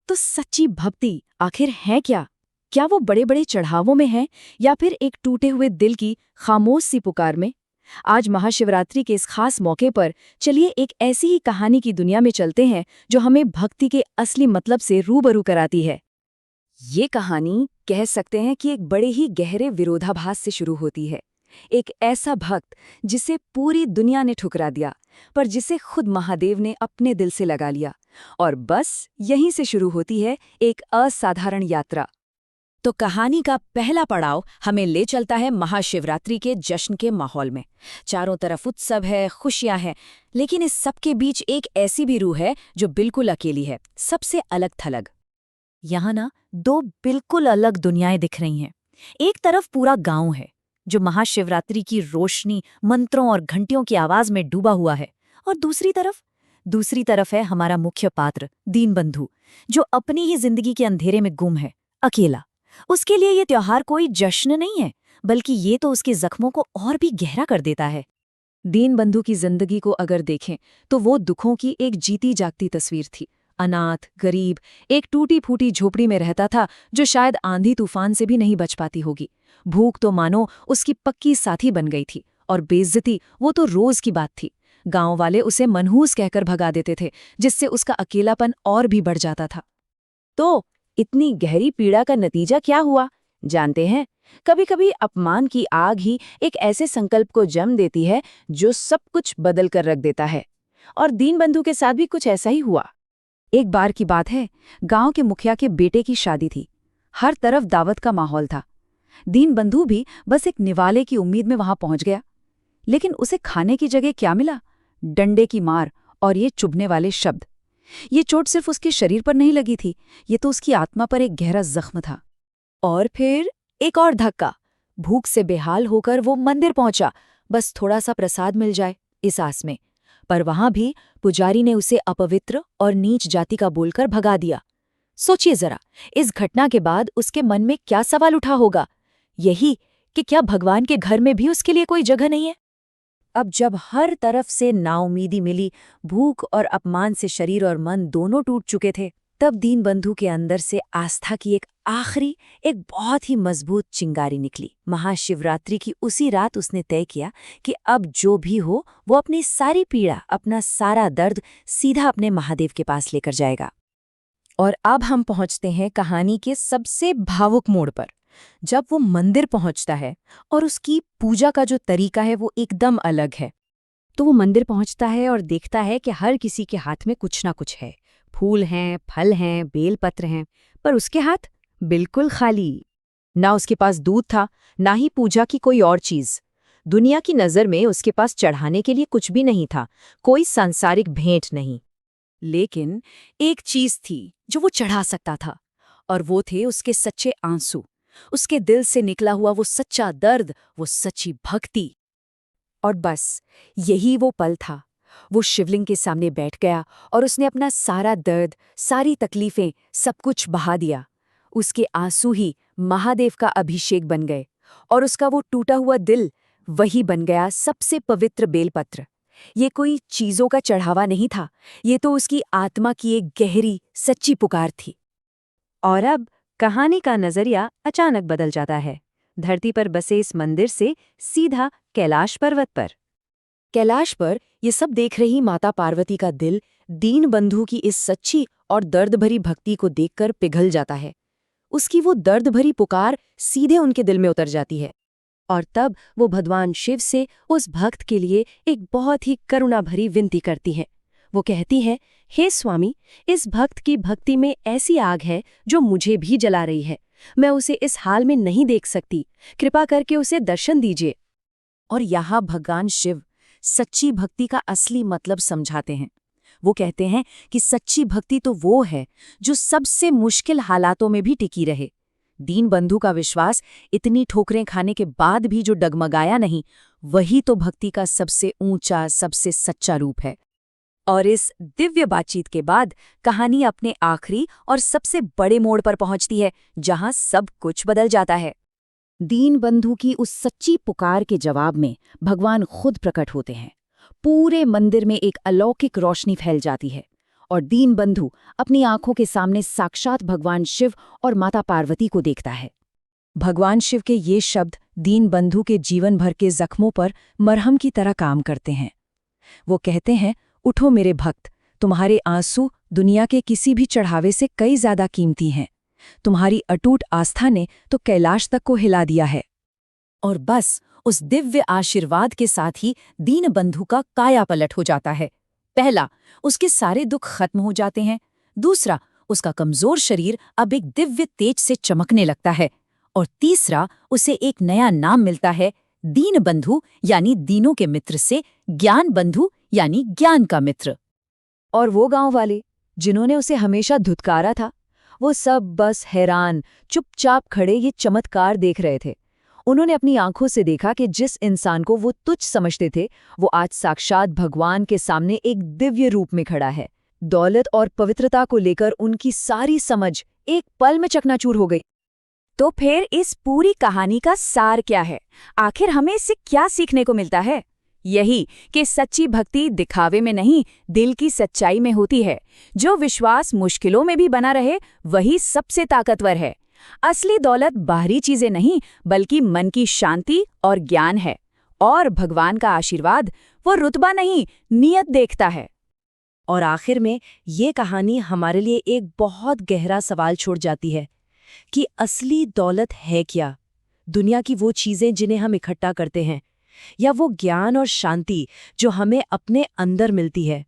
तो सच्ची भक्ति आखिर है क्या? क्या वो बड़े बड़े चढ़ावों में है या फिर एक टूटे हुए दिल की खामोश सी पुकार में? आज महाशिवरात्रि के इस खास मौके पर चलिए एक ऐसी ही कहानी की दुनिया में चलते हैं जो हमें भक्ति के असली मतलब से रूबरू कराती है। ये कहानी कह सकते हैं कि एक बड़े ही गहरे विरोधाभास से शुरू होती है। एक ऐसा भक्त जिसे पूरी दुनिया ने ठुकरा दिया, पर जिसे खुद महादेव ने अपने दिल से लगा लिया। और बस यहीं से शुरू होती है एक असाधारण यात्रा। तो कहानी का पहला पड़ाव हमें ले चलता है महाशिवरात्रि के जश्न के माहौल में। चारों तरफ उत्सव है, खुशियां हैं, लेकिन इस सब के बीच एक ऐसी भी रूह है जो बिल्कुल अकेली है, सबसे अलग थलग। यहाँ ना दो बिल्कुल अलग दुनियाएं दिख रही हैं। एक तरफ पूरा गांव है जो महाशिवरात्रि की रोशनी, मंत्रों और घंटियों की आवाज में डूबा हुआ है, और दूसरी तरफ है हमारा मुख्य पात्र दीनबंधु, जो अपनी ही जिंदगी के अंधेरे में गुम है, अकेला। उसके लिए ये त्योहार कोई जश्न नहीं है, बल्कि ये तो उसके जख्मों को और भी गहरा कर देता है। दीनबंधु की जिंदगी को अगर देखें तो वो दुखों की एक जीती जागती तस्वीर थी। अनाथ, गरीब, एक टूटी फूटी झोपड़ी में रहता था जो शायद आंधी तूफान से भी नहीं बच पाती होगी। भूख तो मानो उसकी पक्की साथी बन गई थी, और बेइज्जती वो तो रोज की बात थी। गांव वाले उसे मनहूस कहकर भगा देते थे, जिससे उसका अकेलापन और भी बढ़ जाता था। तो इतनी गहरी पीड़ा का नतीजा क्या हुआ, जानते हैं? कभी कभी अपमान की आग ही एक ऐसे संकल्प को जन्म देती है जो सब कुछ बदल कर रख देता है। और दीनबंधु के साथ भी कुछ ऐसा ही हुआ। एक बार की बात है, गांव के मुखिया के बेटे की शादी थी। हर तरफ दावत का माहौल था। दीनबंधु भी बस एक निवाले की उम्मीद में वहां पहुंच गया, लेकिन उसे खाने की जगह क्या मिला? डंडे की मार और ये चुभने वाले शब्द। ये चोट सिर्फ उसके शरीर पर नहीं लगी थी, ये तो उसकी आत्मा पर एक गहरा जख्म था। और फिर एक और धक्का। भूख से बेहाल होकर वो मंदिर पहुंचा, बस थोड़ा सा प्रसाद मिल जाए इस आस में। पर वहां भी पुजारी ने उसे अपवित्र और नीच जाति का बोलकर भगा दिया। सोचिए जरा, इस घटना के बाद उसके मन में क्या सवाल उठा होगा? यही कि क्या भगवान के घर में भी उसके लिए कोई जगह नहीं है? अब जब हर तरफ से नाउमीदी मिली, भूख और अपमान से शरीर और मन दोनों टूट चुके थे, तब दीनबंधु के अंदर से आस्था की एक बहुत ही मजबूत चिंगारी निकली। महाशिवरात्रि की उसी रात उसने तय किया कि अब जो भी हो वो अपनी सारी पीड़ा, अपना सारा दर्द सीधा अपने महादेव के पास लेकर जाएगा। और अब हम पहुंचते हैं कहानी के सबसे भावुक मोड़ पर, जब वो मंदिर पहुंचता है और उसकी पूजा का जो तरीका है वो एकदम अलग है। तो वो मंदिर पहुंचता है और देखता है कि हर किसी के हाथ में कुछ ना कुछ है। फूल हैं, फल हैं, बेलपत्र हैं, पर उसके हाथ बिल्कुल खाली। ना उसके पास दूध था, ना ही पूजा की कोई और चीज। दुनिया की नजर में उसके पास चढ़ाने के लिए कुछ भी नहीं था, कोई सांसारिक भेंट नहीं। लेकिन एक चीज थी जो वो चढ़ा सकता था, और वो थे उसके सच्चे आंसू, उसके दिल से निकला हुआ वो सच्चा दर्द, वो सच्ची भक्ति। और बस यही वो पल था। वो शिवलिंग के सामने बैठ गया और उसने अपना सारा दर्द, सारी तकलीफें, सब कुछ बहा दिया। उसके आंसू ही महादेव का अभिषेक बन गए, और उसका वो टूटा हुआ दिल वही बन गया सबसे पवित्र बेलपत्र। ये कोई चीजों का चढ़ावा नहीं था, ये तो उसकी आत्मा की एक गहरी, सच्ची पुकार थी। और अब कहानी का नजरिया अचानक बदल जाता है। धरती पर बसे इस मंदिर से सीधा कैलाश पर्वत पर। कैलाश पर ये सब देख रही माता पार्वती का दिल दीनबंधु की इस सच्ची और दर्द भरी भक्ति को देखकर पिघल जाता है। उसकी वो दर्द भरी पुकार सीधे उनके दिल में उतर जाती है। और तब वो भगवान शिव से उस भक्त के लिए एक बहुत ही करुणा भरी विनती करती है। वो कहती है, हे स्वामी, इस भक्त की भक्ति में ऐसी आग है जो मुझे भी जला रही है। मैं उसे इस हाल में नहीं देख सकती, कृपा करके उसे दर्शन दीजिए। और यहाँ भगवान शिव सच्ची भक्ति का असली मतलब समझाते हैं। वो कहते हैं कि सच्ची भक्ति तो वो है जो सबसे मुश्किल हालातों में भी टिकी रहे। दीनबंधु का विश्वास इतनी ठोकरें खाने के बाद भी जो डगमगाया नहीं, वही तो भक्ति का सबसे ऊंचा, सबसे सच्चा रूप है। और इस दिव्य बातचीत के बाद कहानी अपने आखिरी और सबसे बड़े मोड़ पर पहुंचती है, जहां सब कुछ बदल जाता है। दीनबंधु की उस सच्ची पुकार के जवाब में भगवान खुद प्रकट होते हैं। पूरे मंदिर में एक अलौकिक रोशनी फैल जाती है, और दीनबंधु अपनी आंखों के सामने साक्षात भगवान शिव और माता पार्वती को देखता है। भगवान शिव के ये शब्द दीनबंधु के जीवन भर के जख्मों पर मरहम की तरह काम करते हैं। वो कहते हैं, उठो मेरे भक्त, तुम्हारे आंसू दुनिया के किसी भी चढ़ावे से कई ज्यादा कीमती हैं। तुम्हारी अटूट आस्था ने तो कैलाश तक को हिला दिया है। और बस उस दिव्य आशीर्वाद के साथ ही दीनबंधु का काया पलट हो जाता है। पहला, उसके सारे दुख खत्म हो जाते हैं। दूसरा, उसका कमजोर शरीर अब एक दिव्य तेज से चमकने लगता है। और तीसरा, उसे एक नया नाम मिलता है, दीनबंधु यानी दीनों के मित्र से ज्ञान बंधु यानी ज्ञान का मित्र। और वो गांव वाले जिन्होंने उसे हमेशा धुतकारा था, वो सब बस हैरान चुपचाप खड़े ये चमत्कार देख रहे थे। उन्होंने अपनी आंखों से देखा कि जिस इंसान को वो तुच्छ समझते थे, वो आज साक्षात भगवान के सामने एक दिव्य रूप में खड़ा है। दौलत और पवित्रता को लेकर उनकी सारी समझ एक पल में चकनाचूर हो गई। तो फिर इस पूरी कहानी का सार क्या है? आखिर हमें इससे क्या सीखने को मिलता है? यही कि सच्ची भक्ति दिखावे में नहीं, दिल की सच्चाई में होती है। जो विश्वास मुश्किलों में भी बना रहे, वही सबसे ताकतवर है। असली दौलत बाहरी चीजें नहीं, बल्कि मन की शांति और ज्ञान है। और भगवान का आशीर्वाद वो रुतबा नहीं, नियत देखता है। और आखिर में ये कहानी हमारे लिए एक बहुत गहरा सवाल छोड़ जाती है कि असली दौलत है क्या? दुनिया की वो चीजें जिन्हें हम इकट्ठा करते हैं, या वो ज्ञान और शांति जो हमें अपने अंदर मिलती है?